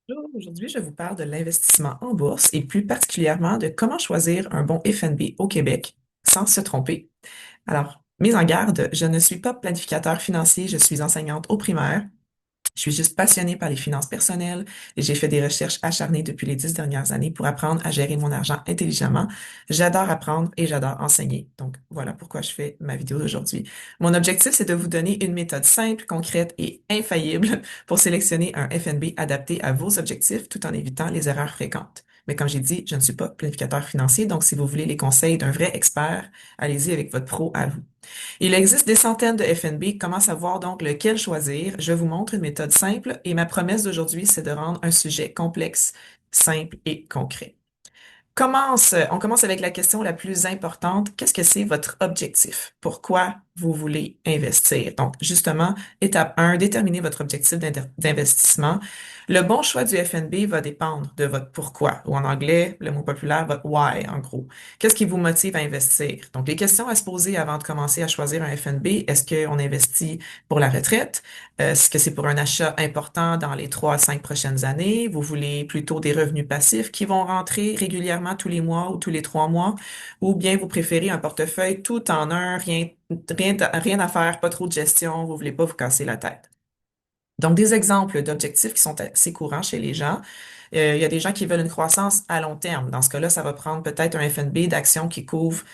Bonjour, aujourd'hui, je vous parle de l'investissement en bourse et plus particulièrement de comment choisir un bon FNB au Québec sans se tromper. Alors, mise en garde, je ne suis pas planificateur financier, je suis enseignante au primaire. Je suis juste passionnée par les finances personnelles et j'ai fait des recherches acharnées depuis les 10 dernières années pour apprendre à gérer mon argent intelligemment. J'adore apprendre et j'adore enseigner. Donc, voilà pourquoi je fais ma vidéo d'aujourd'hui. Mon objectif, c'est de vous donner une méthode simple, concrète et infaillible pour sélectionner un FNB adapté à vos objectifs tout en évitant les erreurs fréquentes. Mais comme j'ai dit, je ne suis pas planificateur financier, donc si vous voulez les conseils d'un vrai expert, allez-y avec votre pro à vous. Il existe des centaines de FNB. Comment savoir donc lequel choisir? Je vous montre une méthode simple et ma promesse d'aujourd'hui, c'est de rendre un sujet complexe, simple et concret. On commence avec la question la plus importante. Qu'est-ce que c'est votre objectif? Pourquoi vous voulez investir? Donc, justement, étape 1, déterminez votre objectif d'investissement. Le bon choix du FNB va dépendre de votre pourquoi, ou en anglais, le mot populaire, votre why, en gros. Qu'est-ce qui vous motive à investir? Donc, les questions à se poser avant de commencer à choisir un FNB. Est-ce qu'on investit pour la retraite? Est-ce que c'est pour un achat important dans les 3 à 5 prochaines années? Vous voulez plutôt des revenus passifs qui vont rentrer régulièrement tous les mois ou tous les 3 mois? Ou bien vous préférez un portefeuille tout en un, rien à faire, pas trop de gestion, vous voulez pas vous casser la tête? Donc, des exemples d'objectifs qui sont assez courants chez les gens. Il y a des gens qui veulent une croissance à long terme. Dans ce cas-là, ça va prendre peut-être un FNB d'actions qui couvre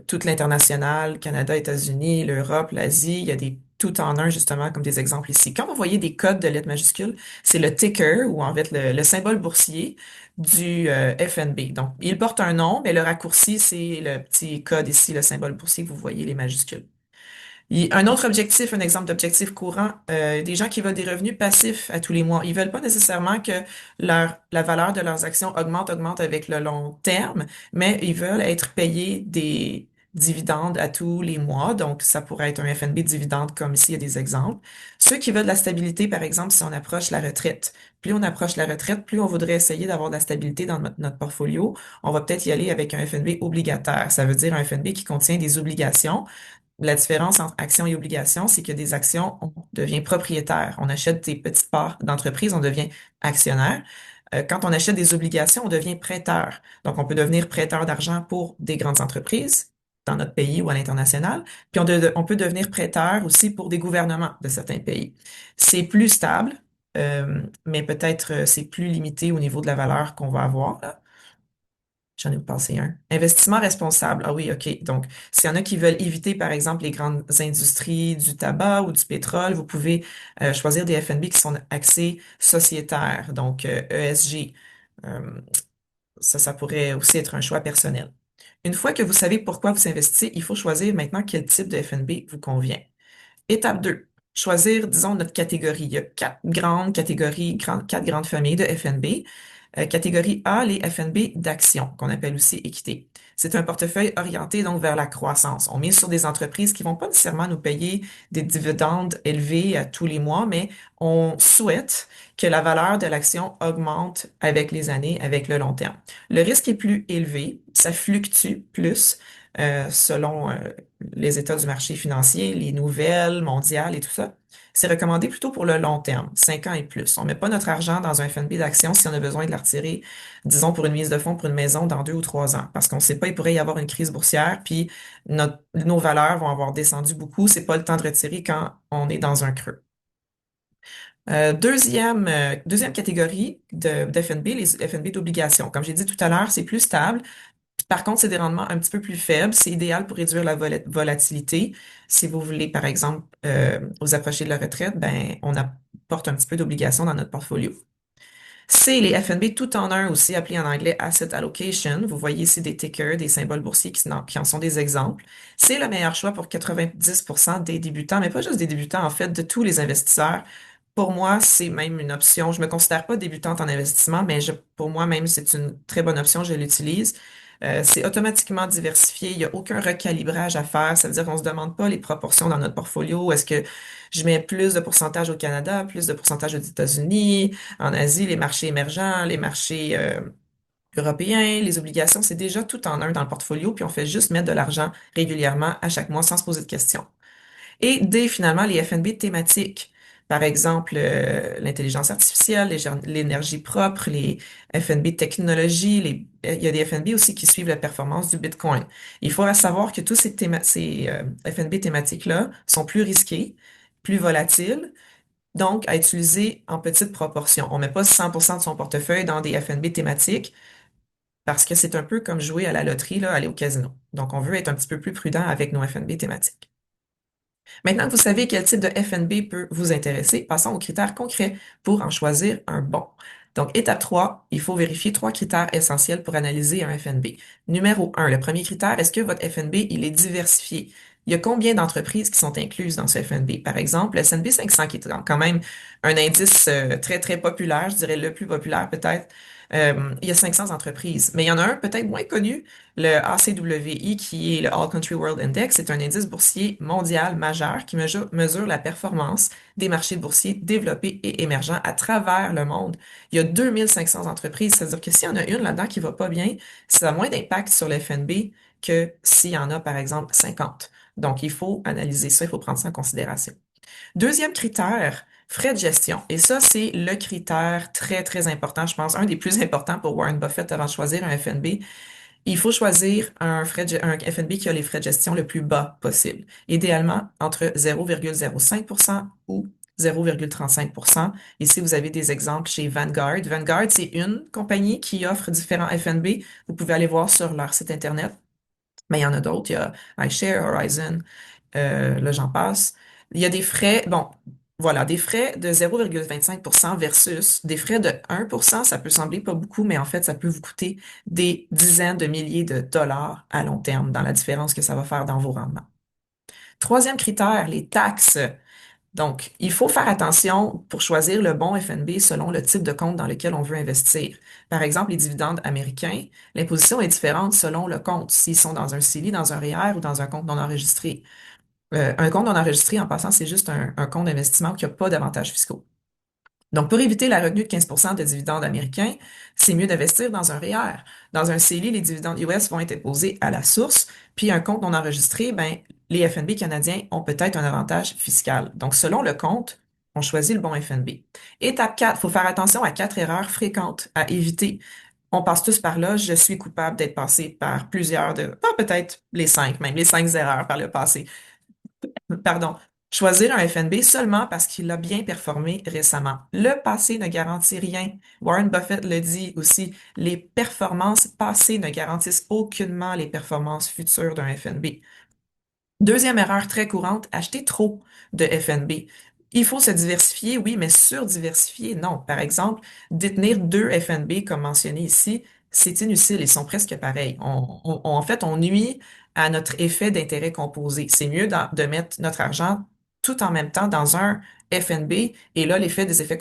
toute l'international, Canada, États-Unis, l'Europe, l'Asie. Il y a des tout en un, justement, comme des exemples ici. Quand vous voyez des codes de lettres majuscules, c'est le ticker ou en fait le symbole boursier du FNB. Donc, il porte un nom, mais le raccourci, c'est le petit code ici, le symbole boursier que vous voyez, les majuscules. Un autre objectif, un exemple d'objectif courant, des gens qui veulent des revenus passifs à tous les mois. Ils veulent pas nécessairement que la valeur de leurs actions augmente avec le long terme, mais ils veulent être payés des dividendes à tous les mois. Donc, ça pourrait être un FNB dividende, comme ici, il y a des exemples. Ceux qui veulent de la stabilité, par exemple, si on approche la retraite. Plus on approche la retraite, plus on voudrait essayer d'avoir de la stabilité dans notre portfolio. On va peut-être y aller avec un FNB obligataire. Ça veut dire un FNB qui contient des obligations. La différence entre actions et obligations, c'est que des actions, on devient propriétaire. On achète des petites parts d'entreprise, on devient actionnaire. Quand on achète des obligations, on devient prêteur. Donc, on peut devenir prêteur d'argent pour des grandes entreprises dans notre pays ou à l'international. Puis, on peut devenir prêteur aussi pour des gouvernements de certains pays. C'est plus stable, mais peut-être c'est plus limité au niveau de la valeur qu'on va avoir, là. J'en ai passé un. Investissement responsable. Ah oui, OK. Donc, s'il y en a qui veulent éviter, par exemple, les grandes industries du tabac ou du pétrole, vous pouvez choisir des FNB qui sont axés sociétaires, donc ESG. Euh, ça pourrait aussi être un choix personnel. Une fois que vous savez pourquoi vous investissez, il faut choisir maintenant quel type de FNB vous convient. Étape 2, choisir, disons, notre catégorie. Il y a 4 grandes catégories, 4 grandes familles de FNB. Catégorie A, les FNB d'action, qu'on appelle aussi équité. C'est un portefeuille orienté donc vers la croissance. On mise sur des entreprises qui vont pas nécessairement nous payer des dividendes élevés à tous les mois, mais on souhaite que la valeur de l'action augmente avec les années, avec le long terme. Le risque est plus élevé, ça fluctue plus selon les états du marché financier, les nouvelles mondiales et tout ça. C'est recommandé plutôt pour le long terme, 5 ans et plus. On met pas notre argent dans un FNB d'action si on a besoin de la retirer, disons, pour une mise de fonds pour une maison dans 2 ou 3 ans. Parce qu'on ne sait pas, il pourrait y avoir une crise boursière, puis nos valeurs vont avoir descendu beaucoup. C'est pas le temps de retirer quand on est dans un creux. Deuxième catégorie d'FNB, les FNB d'obligation. Comme j'ai dit tout à l'heure, c'est plus stable. Par contre, c'est des rendements un petit peu plus faibles. C'est idéal pour réduire la volatilité. Si vous voulez, par exemple, vous approcher de la retraite, ben, on apporte un petit peu d'obligations dans notre portfolio. C'est les FNB tout en un aussi, appelés en anglais Asset Allocation. Vous voyez ici des tickers, des symboles boursiers qui en sont des exemples. C'est le meilleur choix pour 90% des débutants, mais pas juste des débutants, en fait, de tous les investisseurs. Pour moi, c'est même une option. Je me considère pas débutante en investissement, mais pour moi même, c'est une très bonne option. Je l'utilise. C'est automatiquement diversifié. Il n'y a aucun recalibrage à faire. Ça veut dire qu'on se demande pas les proportions dans notre portfolio. Est-ce que je mets plus de pourcentage au Canada, plus de pourcentage aux États-Unis, en Asie, les marchés émergents, les marchés européens, les obligations, c'est déjà tout en un dans le portfolio, puis on fait juste mettre de l'argent régulièrement à chaque mois sans se poser de questions. Et D, finalement, les FNB thématiques. Par exemple, l'intelligence artificielle, l'énergie propre, les FNB technologies, il y a des FNB aussi qui suivent la performance du Bitcoin. Il faut savoir que tous ces FNB thématiques-là sont plus risqués, plus volatiles, donc à utiliser en petite proportion. On ne met pas 100% de son portefeuille dans des FNB thématiques parce que c'est un peu comme jouer à la loterie, là, aller au casino. Donc, on veut être un petit peu plus prudent avec nos FNB thématiques. Maintenant que vous savez quel type de FNB peut vous intéresser, passons aux critères concrets pour en choisir un bon. Donc, étape 3, il faut vérifier trois critères essentiels pour analyser un FNB. Numéro 1, le premier critère, est-ce que votre FNB, il est diversifié? Il y a combien d'entreprises qui sont incluses dans ce FNB? Par exemple, le S&P 500, qui est quand même un indice très, très populaire, je dirais le plus populaire peut-être, il y a 500 entreprises. Mais il y en a un peut-être moins connu, le ACWI, qui est le All Country World Index, c'est un indice boursier mondial majeur qui mesure la performance des marchés boursiers développés et émergents à travers le monde. Il y a 2500 entreprises, c'est-à-dire que s'il y en a une là-dedans qui va pas bien, ça a moins d'impact sur le FNB que s'il y en a, par exemple, 50. Donc, il faut analyser ça, il faut prendre ça en considération. Deuxième critère, frais de gestion. Et ça, c'est le critère très, très important, je pense, un des plus importants pour Warren Buffett avant de choisir un FNB. Il faut choisir un FNB qui a les frais de gestion le plus bas possible. Idéalement, entre 0,05% ou 0,35%. Ici, vous avez des exemples chez Vanguard. Vanguard, c'est une compagnie qui offre différents FNB. Vous pouvez aller voir sur leur site Internet. Mais il y en a d'autres. Il y a iShare, Horizon, là, j'en passe. Il y a des frais, bon, voilà, des frais de 0,25% versus des frais de 1%. Ça peut sembler pas beaucoup, mais en fait, ça peut vous coûter des dizaines de milliers de dollars à long terme dans la différence que ça va faire dans vos rendements. Troisième critère, les taxes. Donc, il faut faire attention pour choisir le bon FNB selon le type de compte dans lequel on veut investir. Par exemple, les dividendes américains, l'imposition est différente selon le compte, s'ils sont dans un CELI, dans un REER ou dans un compte non enregistré. Un compte non enregistré, en passant, c'est juste un compte d'investissement qui n'a pas d'avantages fiscaux. Donc, pour éviter la retenue de 15% de dividendes américains, c'est mieux d'investir dans un REER. Dans un CELI, les dividendes US vont être imposés à la source, puis un compte non enregistré, ben, les FNB canadiens ont peut-être un avantage fiscal. Donc, selon le compte, on choisit le bon FNB. Étape 4, il faut faire attention à quatre erreurs fréquentes à éviter. On passe tous par là. Je suis coupable d'être passé par plusieurs peut-être les cinq, même les cinq erreurs par le passé. Pardon, choisir un FNB seulement parce qu'il a bien performé récemment. Le passé ne garantit rien. Warren Buffett le dit aussi, les performances passées ne garantissent aucunement les performances futures d'un FNB. Deuxième erreur très courante, acheter trop de FNB. Il faut se diversifier, oui, mais surdiversifier, non. Par exemple, détenir deux FNB, comme mentionné ici, c'est inutile, ils sont presque pareils. En fait, on nuit à notre effet d'intérêt composé. C'est mieux de mettre notre argent tout en même temps dans un FNB, et là, l'effet des effets,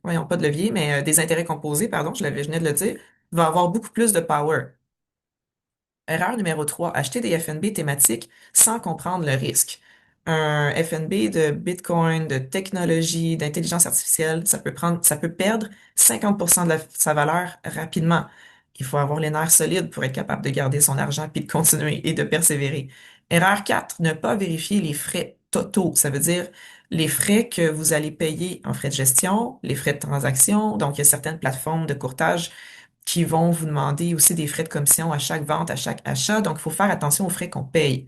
voyons, pas de levier, mais des intérêts composés, pardon, je venais de le dire, va avoir beaucoup plus de power. Erreur numéro 3, acheter des FNB thématiques sans comprendre le risque. Un FNB de Bitcoin, de technologie, d'intelligence artificielle, ça peut perdre 50% de sa valeur rapidement. Il faut avoir les nerfs solides pour être capable de garder son argent puis de continuer et de persévérer. Erreur 4, ne pas vérifier les frais totaux. Ça veut dire les frais que vous allez payer en frais de gestion, les frais de transaction. Donc, il y a certaines plateformes de courtage qui vont vous demander aussi des frais de commission à chaque vente, à chaque achat. Donc, il faut faire attention aux frais qu'on paye.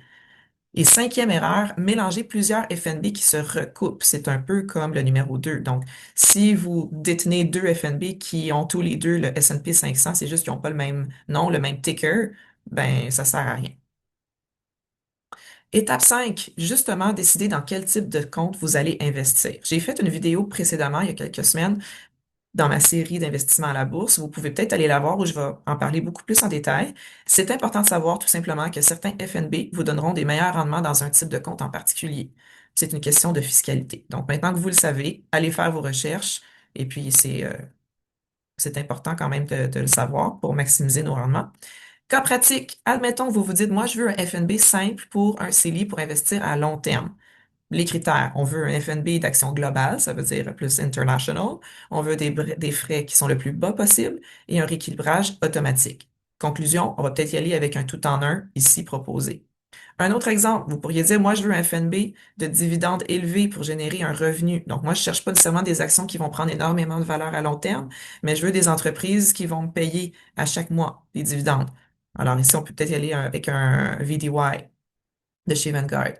Et cinquième erreur, mélanger plusieurs FNB qui se recoupent. C'est un peu comme le numéro 2. Donc, si vous détenez deux FNB qui ont tous les deux le S&P 500, c'est juste qu'ils n'ont pas le même nom, le même ticker, ben, ça sert à rien. Étape 5, justement, décider dans quel type de compte vous allez investir. J'ai fait une vidéo précédemment, il y a quelques semaines, dans ma série d'investissements à la bourse. Vous pouvez peut-être aller la voir où je vais en parler beaucoup plus en détail. C'est important de savoir tout simplement que certains FNB vous donneront des meilleurs rendements dans un type de compte en particulier. C'est une question de fiscalité. Donc maintenant que vous le savez, allez faire vos recherches et puis c'est important quand même de le savoir pour maximiser nos rendements. Cas pratique, admettons que vous vous dites, moi je veux un FNB simple pour un CELI pour investir à long terme. Les critères, on veut un FNB d'action globale, ça veut dire plus international. On veut des frais qui sont le plus bas possible et un rééquilibrage automatique. Conclusion, on va peut-être y aller avec un tout en un ici proposé. Un autre exemple, vous pourriez dire, moi, je veux un FNB de dividendes élevés pour générer un revenu. Donc, moi, je cherche pas nécessairement des actions qui vont prendre énormément de valeur à long terme, mais je veux des entreprises qui vont me payer à chaque mois des dividendes. Alors ici, on peut peut-être y aller avec un VDY de chez Vanguard.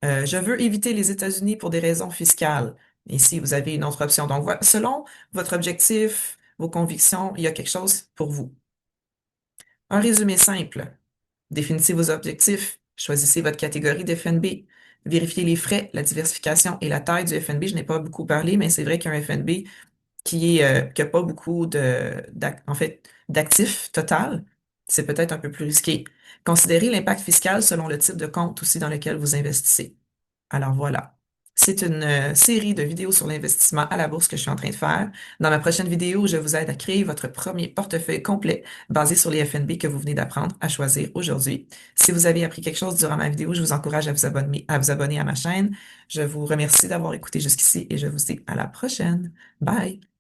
Je veux éviter les États-Unis pour des raisons fiscales. Ici, vous avez une autre option. Donc, voilà, selon votre objectif, vos convictions, il y a quelque chose pour vous. Un résumé simple. Définissez vos objectifs. Choisissez votre catégorie de FNB. Vérifiez les frais, la diversification et la taille du FNB. Je n'ai pas beaucoup parlé, mais c'est vrai qu'un FNB qui a pas beaucoup en fait, d'actifs total, c'est peut-être un peu plus risqué. Considérez l'impact fiscal selon le type de compte aussi dans lequel vous investissez. Alors voilà. C'est une série de vidéos sur l'investissement à la bourse que je suis en train de faire. Dans ma prochaine vidéo, je vous aide à créer votre premier portefeuille complet basé sur les FNB que vous venez d'apprendre à choisir aujourd'hui. Si vous avez appris quelque chose durant ma vidéo, je vous encourage à vous abonner à ma chaîne. Je vous remercie d'avoir écouté jusqu'ici et je vous dis à la prochaine. Bye!